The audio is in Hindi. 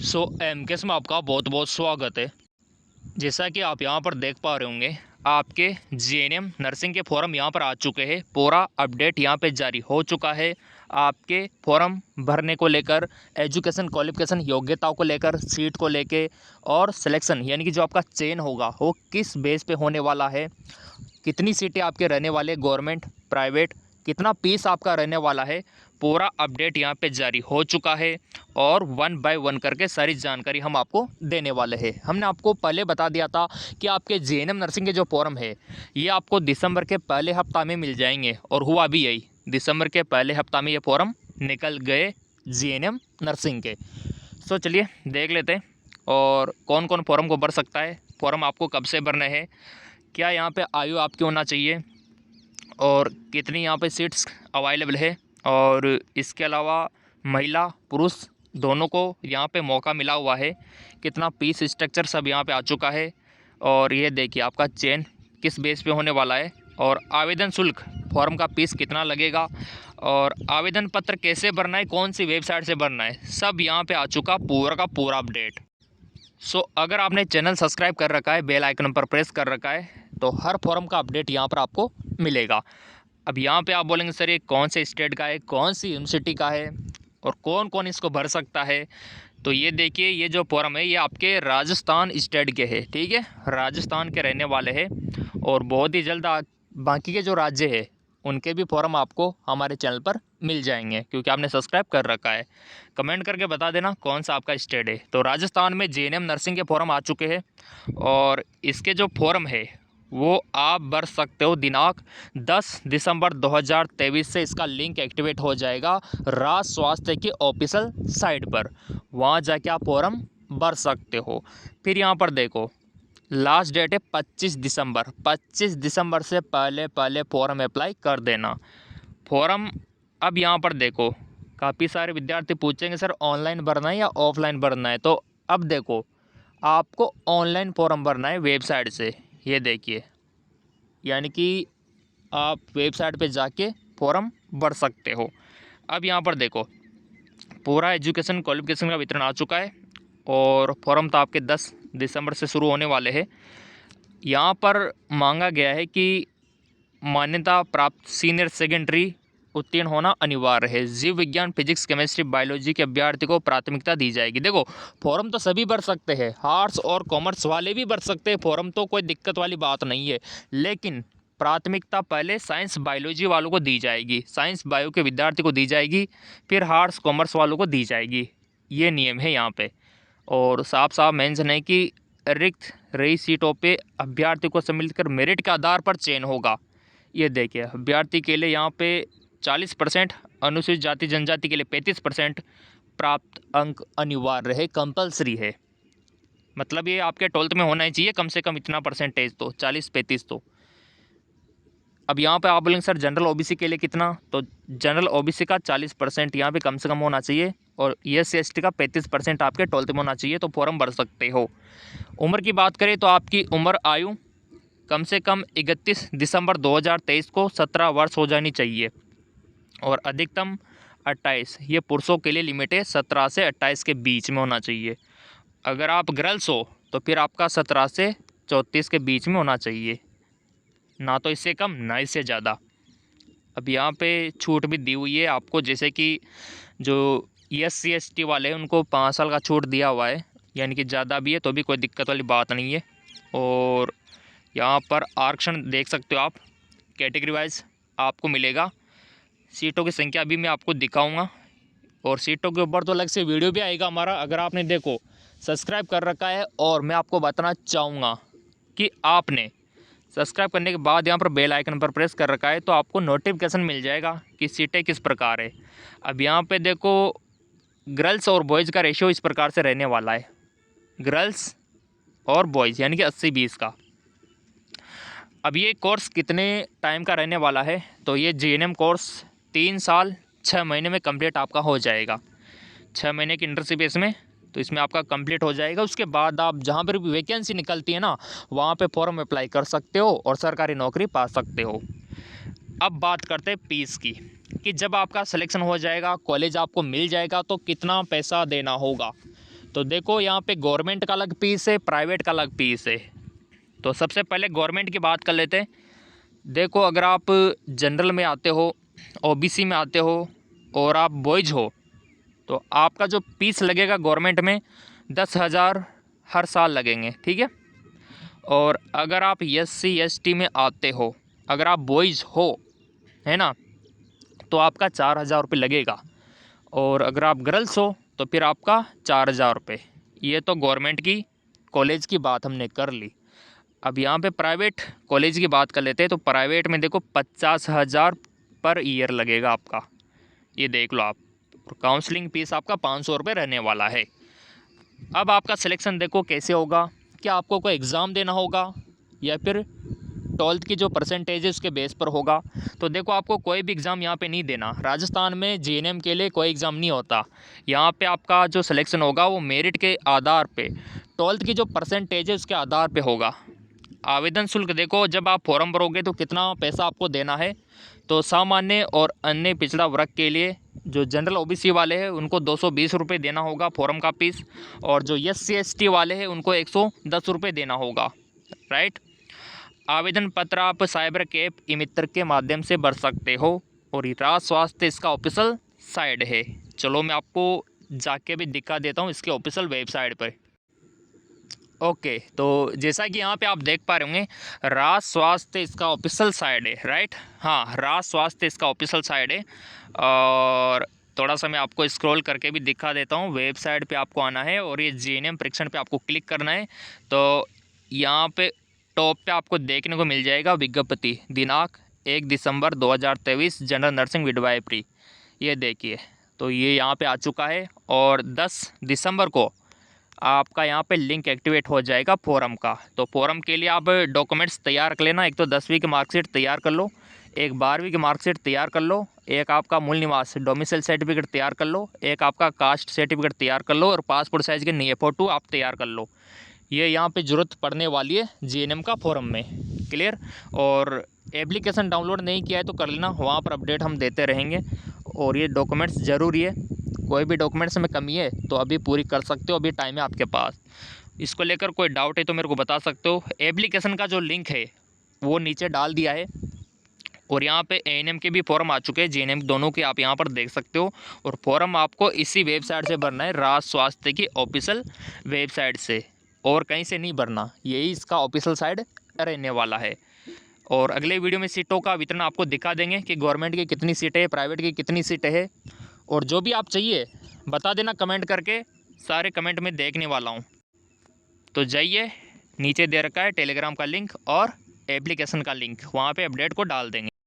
एमकेएस में आपका बहुत बहुत स्वागत है। जैसा कि आप यहाँ पर देख पा रहे होंगे, आपके जीएनएम नर्सिंग के फॉर्म यहाँ पर आ चुके हैं। पूरा अपडेट यहाँ पे जारी हो चुका है। आपके फॉर्म भरने को लेकर, एजुकेशन क्वालिफिकेशन योग्यताओं को लेकर, सीट को लेके और सिलेक्शन यानी कि जो आपका चयन होगा वो किस बेस पे होने वाला है, कितनी सीटें आपके रहने वाले, गवर्नमेंट प्राइवेट, कितना फीस आपका रहने वाला है, पूरा अपडेट यहाँ पे जारी हो चुका है। और 1 बाय 1 करके सारी जानकारी हम आपको देने वाले हैं। हमने आपको पहले बता दिया था कि आपके जीएनएम नर्सिंग के जो फॉर्म है ये आपको दिसंबर के पहले हफ्ता में मिल जाएंगे, और हुआ भी यही। दिसंबर के पहले हफ्ता में ये फॉर्म निकल गए जीएनएम नर्सिंग के। चलिए देख लेते हैं और कौन कौन फॉर्म को भर सकता है, फॉर्म आपको कब से भरना है, क्या यहाँ पे आयु आपकी होना चाहिए, और कितनी यहाँ पे सीट्स अवेलेबल है, और इसके अलावा महिला पुरुष दोनों को यहाँ पे मौका मिला हुआ है, कितना फीस स्ट्रक्चर सब यहाँ पे आ चुका है। और ये देखिए आपका चयन किस बेस पे होने वाला है, और आवेदन शुल्क फॉर्म का फीस कितना लगेगा, और आवेदन पत्र कैसे भरना है, कौन सी वेबसाइट से भरना है, सब यहाँ पे आ चुका पूरा का पूरा अपडेट। अगर आपने चैनल सब्सक्राइब कर रखा है, बेल आइकन पर प्रेस कर रखा है, तो हर फॉर्म का अपडेट यहाँ पर आपको मिलेगा। अब यहाँ पे आप बोलेंगे सर ये कौन से स्टेट का है, कौन सी यूनिवर्सिटी का है, और कौन कौन इसको भर सकता है। तो ये देखिए, ये जो फॉर्म है ये आपके राजस्थान स्टेट के है, ठीक है, राजस्थान के रहने वाले हैं। और बहुत ही जल्द बाकी के जो राज्य है उनके भी फॉर्म आपको हमारे चैनल पर मिल जाएंगे, क्योंकि आपने सब्सक्राइब कर रखा है। कमेंट करके बता देना कौन सा आपका स्टेट है। तो राजस्थान में जीएनएम नर्सिंग के फॉर्म आ चुके हैं, और इसके जो फॉर्म है वो आप भर सकते हो दिनांक 10 दिसंबर 2023 से। इसका लिंक एक्टिवेट हो जाएगा राज्य स्वास्थ्य की ऑफिशियल साइट पर, वहाँ जाके आप फॉर्म भर सकते हो। फिर यहाँ पर देखो, लास्ट डेट है 25 दिसंबर। 25 दिसंबर से पहले पहले फॉर्म अप्लाई कर देना। फॉर्म अब यहाँ पर देखो, काफ़ी सारे विद्यार्थी पूछेंगे सर ऑनलाइन भरना है या ऑफलाइन भरना है। तो अब देखो, आपको ऑनलाइन फॉर्म भरना है वेबसाइट से। ये देखिए, यानी कि आप वेबसाइट पे जाके फॉर्म भर सकते हो। अब यहाँ पर देखो, पूरा एजुकेशन क्वालिफिकेशन का वितरण आ चुका है, और फॉर्म तो आपके 10 दिसंबर से शुरू होने वाले हैं। यहाँ पर मांगा गया है कि मान्यता प्राप्त सीनियर सेकेंडरी उत्तीर्ण होना अनिवार्य है। जीव विज्ञान, फिजिक्स, केमिस्ट्री, बायोलॉजी के अभ्यर्थी को प्राथमिकता दी जाएगी। देखो, फॉर्म तो सभी भर सकते हैं, आर्ट्स और कॉमर्स वाले भी भर सकते हैं फॉर्म, तो कोई दिक्कत वाली बात नहीं है। लेकिन प्राथमिकता पहले साइंस बायोलॉजी वालों को दी जाएगी, साइंस बायो के विद्यार्थी को दी जाएगी, फिर आर्ट्स कॉमर्स वालों को दी जाएगी। ये नियम है यहाँ पे, और साफ साफ मेंशन है कि रिक्त रही सीटों पे अभ्यर्थी को सम्मिलित कर मेरिट के आधार पर चयन होगा। ये देखिए, अभ्यर्थी के लिए यहाँ पे 40%, अनुसूचित जाति जनजाति के लिए 35% प्राप्त अंक अनिवार्य है, कंपलसरी है। मतलब ये आपके 12th में होना ही चाहिए कम से कम इतना परसेंटेज, तो 40-35 तो। अब यहाँ पे आप बोलेंगे सर जनरल ओबीसी के लिए कितना, तो जनरल ओबीसी का 40% यहाँ पे कम से कम होना चाहिए, और SC/ST का 35% आपके 12th में होना चाहिए, तो फॉर्म भर सकते हो। उम्र की बात करें तो आपकी उम्र आयु कम से कम 31 दिसंबर 2023 को 17 वर्ष हो जानी चाहिए, और अधिकतम 28, ये पुरुषों के लिए लिमिट है, 17 से 28 के बीच में होना चाहिए। अगर आप गर्ल्स हो तो फिर आपका 17 से 34 के बीच में होना चाहिए, ना तो इससे कम ना इससे ज़्यादा। अब यहाँ पे छूट भी दी हुई है आपको, जैसे कि जो SC/ST वाले हैं उनको 5 साल का छूट दिया हुआ है, यानी कि ज़्यादा भी है तो भी कोई दिक्कत वाली बात नहीं है। और यहाँ पर आरक्षण देख सकते हो आप, कैटेगरी वाइज आपको मिलेगा। सीटों की संख्या भी मैं आपको दिखाऊंगा, और सीटों के ऊपर तो अलग से वीडियो भी आएगा हमारा, अगर आपने देखो सब्सक्राइब कर रखा है। और मैं आपको बताना चाहूँगा कि आपने सब्सक्राइब करने के बाद यहाँ पर बेल आइकन पर प्रेस कर रखा है, तो आपको नोटिफिकेशन मिल जाएगा कि सीटें किस प्रकार है। अब यहाँ पे देखो, गर्ल्स और बॉयज़ का रेशियो इस प्रकार से रहने वाला है, गर्ल्स और बॉयज़ यानी कि 80-20 का। अब ये कोर्स कितने टाइम का रहने वाला है, तो ये जीएनएम कोर्स 3 साल 6 महीने में कंप्लीट आपका हो जाएगा। 6 महीने की इंटर्नशिप इसमें, तो इसमें आपका कंप्लीट हो जाएगा। उसके बाद आप जहाँ पर भी वैकेंसी निकलती है ना, वहाँ पे फॉर्म अप्लाई कर सकते हो और सरकारी नौकरी पा सकते हो। अब बात करते हैं फीस की, कि जब आपका सिलेक्शन हो जाएगा, कॉलेज आपको मिल जाएगा, तो कितना पैसा देना होगा। तो देखो यहाँ पे गवर्नमेंट का अलग फीस है, प्राइवेट का अलग फीस है। तो सबसे पहले गवर्नमेंट की बात कर लेते हैं। देखो अगर आप जनरल में आते हो, ओबीसी में आते हो और आप बॉयज़ हो तो आपका जो फीस लगेगा गवर्नमेंट में 10,000 हर साल लगेंगे, ठीक है। और अगर आप SC ST में आते हो, अगर आप बॉयज़ हो, है ना, तो आपका 4,000 रुपये लगेगा। और अगर आप गर्ल्स हो तो फिर आपका 4,000 रुपये। ये तो गवर्नमेंट की कॉलेज की बात हमने कर ली। अब यहाँ पे प्राइवेट कॉलेज की बात कर लेते हैं। तो प्राइवेट में देखो 50,000 पर ईयर लगेगा आपका, ये देख लो आप। और काउंसलिंग फ़ीस आपका 500 रुपये रहने वाला है। अब आपका सिलेक्शन देखो कैसे होगा, क्या आपको कोई एग्ज़ाम देना होगा या फिर 12th की जो परसेंटेज है उसके बेस पर होगा। तो देखो आपको कोई भी एग्ज़ाम यहाँ पे नहीं देना। राजस्थान में JNM के लिए कोई एग्ज़ाम नहीं होता। यहाँ पे आपका जो सिलेक्शन होगा वो मेरिट के आधार पे, 12th की जो परसेंटेज है उसके आधार पे होगा। आवेदन शुल्क देखो, जब आप फॉर्म भरोगे तो कितना पैसा आपको देना है। तो सामान्य और अन्य पिछड़ा वर्ग के लिए जो जनरल OBC वाले हैं उनको 220 रुपये देना होगा फॉर्म का फीस, और जो SC ST वाले हैं उनको 110 रुपये देना होगा, राइट। आवेदन पत्र आप साइबर कैफ ई-मित्र के माध्यम से भर सकते हो और राज स्वास्थ्य इसका ऑफिशियल साइट है। चलो मैं आपको जाके भी दिखा देता हूँ इसके ऑफिशियल वेबसाइट पर। ओके, तो जैसा कि यहाँ पे आप देख पा रहे होंगे, राज स्वास्थ्य इसका ऑफिशियल साइट है, राइट। हाँ, राज स्वास्थ्य इसका ऑफिशियल साइट है। और थोड़ा सा मैं आपको स्क्रॉल करके भी दिखा देता हूँ। वेबसाइट पे आपको आना है और ये JNM परीक्षण पे आपको क्लिक करना है। तो यहाँ पे टॉप पे आपको देखने को मिल जाएगा विज्ञप्ति, दिनांक 1 दिसंबर 2023, जनरल नर्सिंग विडवाइपरी। ये देखिए, तो ये यहाँ पे आ चुका है। और 10 दिसंबर को आपका यहाँ पे लिंक एक्टिवेट हो जाएगा फॉरम का। तो फॉरम के लिए आप डॉक्यूमेंट्स तैयार कर लेना। एक तो 10वीं की मार्कशीट तैयार कर लो, एक 12वीं की मार्कशीट तैयार कर लो, एक आपका मूल निवास डोमिसाइल सर्टिफिकेट तैयार कर लो, एक आपका कास्ट सर्टिफिकेट तैयार कर लो और पासपोर्ट साइज़ के नए फ़ोटो आप तैयार कर लो। ये यहाँ पे ज़रूरत पड़ने वाली है JNM का फॉरम में, क्लियर। और एप्लीकेशन डाउनलोड नहीं किया है तो कर लेना, वहाँ पर अपडेट हम देते रहेंगे। और ये डॉक्यूमेंट्स ज़रूरी है, कोई भी डॉक्यूमेंट्स में कमी है तो अभी पूरी कर सकते हो, अभी टाइम है आपके पास। इसको लेकर कोई डाउट है तो मेरे को बता सकते हो। एप्लीकेशन का जो लिंक है वो नीचे डाल दिया है। और यहाँ पे ANM के भी फॉर्म आ चुके हैं, JNM दोनों के आप यहाँ पर देख सकते हो। और फॉर्म आपको इसी वेबसाइट से भरना है, राज स्वास्थ्य की ऑफिशियल वेबसाइट से, और कहीं से नहीं भरना। यही इसका ऑफिशियल साइट रहने वाला है। और अगले वीडियो में सीटों का वितरण आपको दिखा देंगे कि गवर्नमेंट की कितनी सीटें हैं, प्राइवेट की कितनी सीटें हैं। और जो भी आप चाहिए बता देना कमेंट करके, सारे कमेंट में देखने वाला हूँ। तो जाइए, नीचे दे रखा है टेलीग्राम का लिंक और एप्लीकेशन का लिंक, वहाँ पे अपडेट को डाल देंगे।